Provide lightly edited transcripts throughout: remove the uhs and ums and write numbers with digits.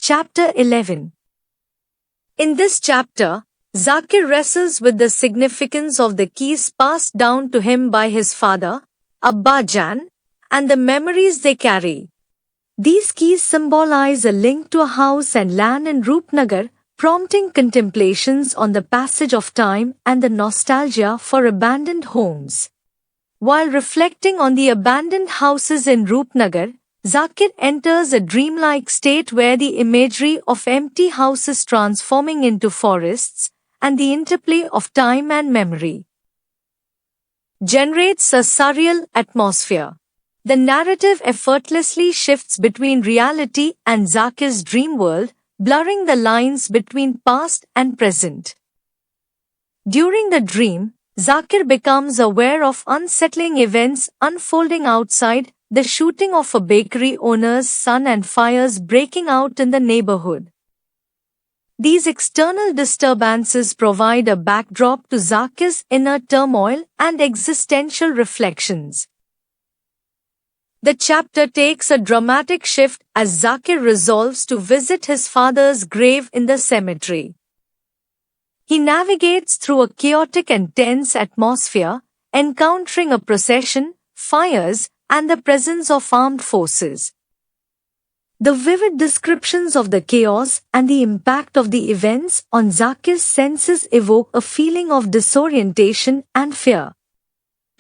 Chapter 11. In this chapter, Zakir wrestles with the significance of the keys passed down to him by his father, Abba Jan, and the memories they carry. These keys symbolize a link to a house and land in Roopnagar, prompting contemplations on the passage of time and the nostalgia for abandoned homes. While reflecting on the abandoned houses in Roopnagar, Zakir enters a dreamlike state where the imagery of empty houses transforming into forests and the interplay of time and memory generates a surreal atmosphere. The narrative effortlessly shifts between reality and Zakir's dream world, blurring the lines between past and present. During the dream, Zakir becomes aware of unsettling events unfolding outside, the shooting of a bakery owner's son and fires breaking out in the neighborhood. These external disturbances provide a backdrop to Zakir's inner turmoil and existential reflections. The chapter takes a dramatic shift as Zakir resolves to visit his father's grave in the cemetery. He navigates through a chaotic and tense atmosphere, encountering a procession, fires, and the presence of armed forces. The vivid descriptions of the chaos and the impact of the events on Zakir's senses evoke a feeling of disorientation and fear.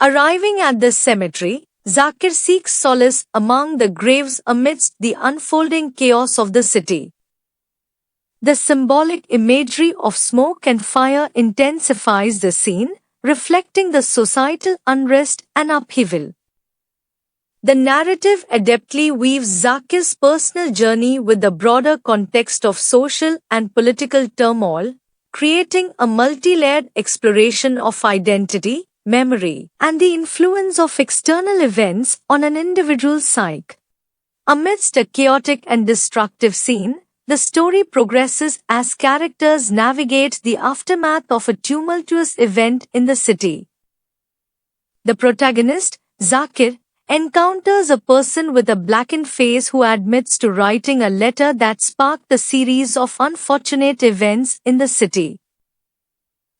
Arriving at the cemetery, Zakir seeks solace among the graves amidst the unfolding chaos of the city. The symbolic imagery of smoke and fire intensifies the scene, reflecting the societal unrest and upheaval. The narrative adeptly weaves Zakir's personal journey with the broader context of social and political turmoil, creating a multi-layered exploration of identity, memory, and the influence of external events on an individual's psyche. Amidst a chaotic and destructive scene, the story progresses as characters navigate the aftermath of a tumultuous event in the city. The protagonist, Zakir, encounters a person with a blackened face who admits to writing a letter that sparked a series of unfortunate events in the city.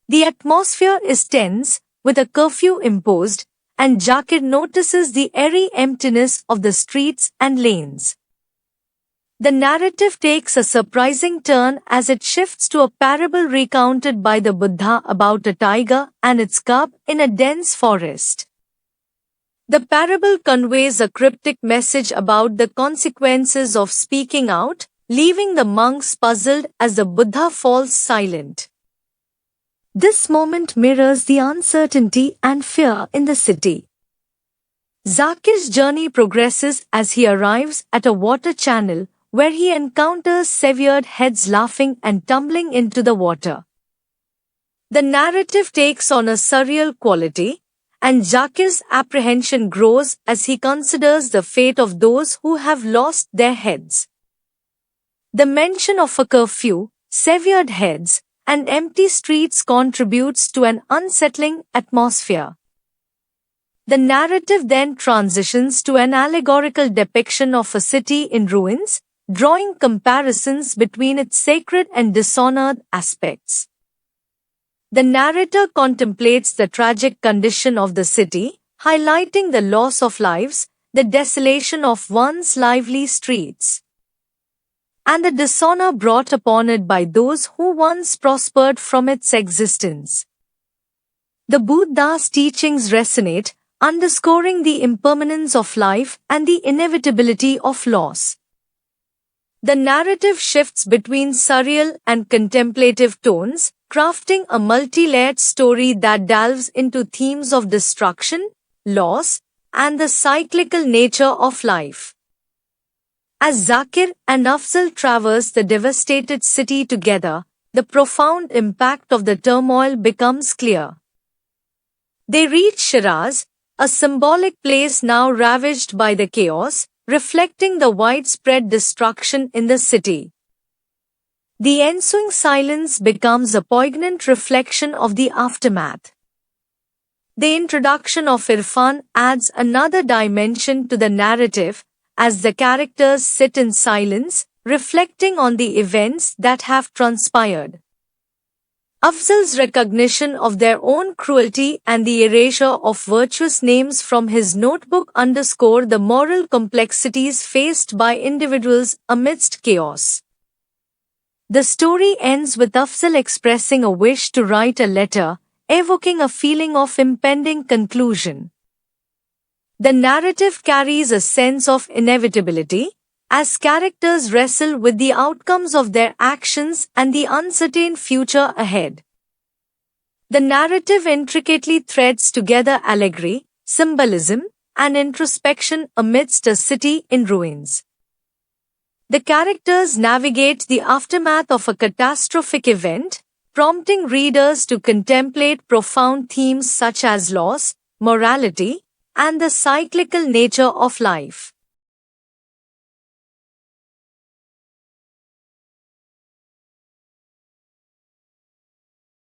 The atmosphere is tense, with a curfew imposed, and Zakir notices the eerie emptiness of the streets and lanes. The narrative takes a surprising turn as it shifts to a parable recounted by the Buddha about a tiger and its cub in a dense forest. The parable conveys a cryptic message about the consequences of speaking out, leaving the monks puzzled as the Buddha falls silent. This moment mirrors the uncertainty and fear in the city. Zakir's journey progresses as he arrives at a water channel where he encounters severed heads laughing and tumbling into the water. The narrative takes on a surreal quality, and Zakir's apprehension grows as he considers the fate of those who have lost their heads. The mention of a curfew, severed heads, and empty streets contributes to an unsettling atmosphere. The narrative then transitions to an allegorical depiction of a city in ruins, drawing comparisons between its sacred and dishonored aspects. The narrator contemplates the tragic condition of the city, highlighting the loss of lives, the desolation of once lively streets, and the dishonor brought upon it by those who once prospered from its existence. The Buddha's teachings resonate, underscoring the impermanence of life and the inevitability of loss. The narrative shifts between surreal and contemplative tones, crafting a multi-layered story that delves into themes of destruction, loss, and the cyclical nature of life. As Zakir and Afzal traverse the devastated city together, the profound impact of the turmoil becomes clear. They reach Shiraz, a symbolic place now ravaged by the chaos, reflecting the widespread destruction in the city. The ensuing silence becomes a poignant reflection of the aftermath. The introduction of Irfan adds another dimension to the narrative, as the characters sit in silence, reflecting on the events that have transpired. Afzal's recognition of their own cruelty and the erasure of virtuous names from his notebook underscore the moral complexities faced by individuals amidst chaos. The story ends with Afzal expressing a wish to write a letter, evoking a feeling of impending conclusion. The narrative carries a sense of inevitability, as characters wrestle with the outcomes of their actions and the uncertain future ahead. The narrative intricately threads together allegory, symbolism, and introspection amidst a city in ruins. The characters navigate the aftermath of a catastrophic event, prompting readers to contemplate profound themes such as loss, morality, and the cyclical nature of life.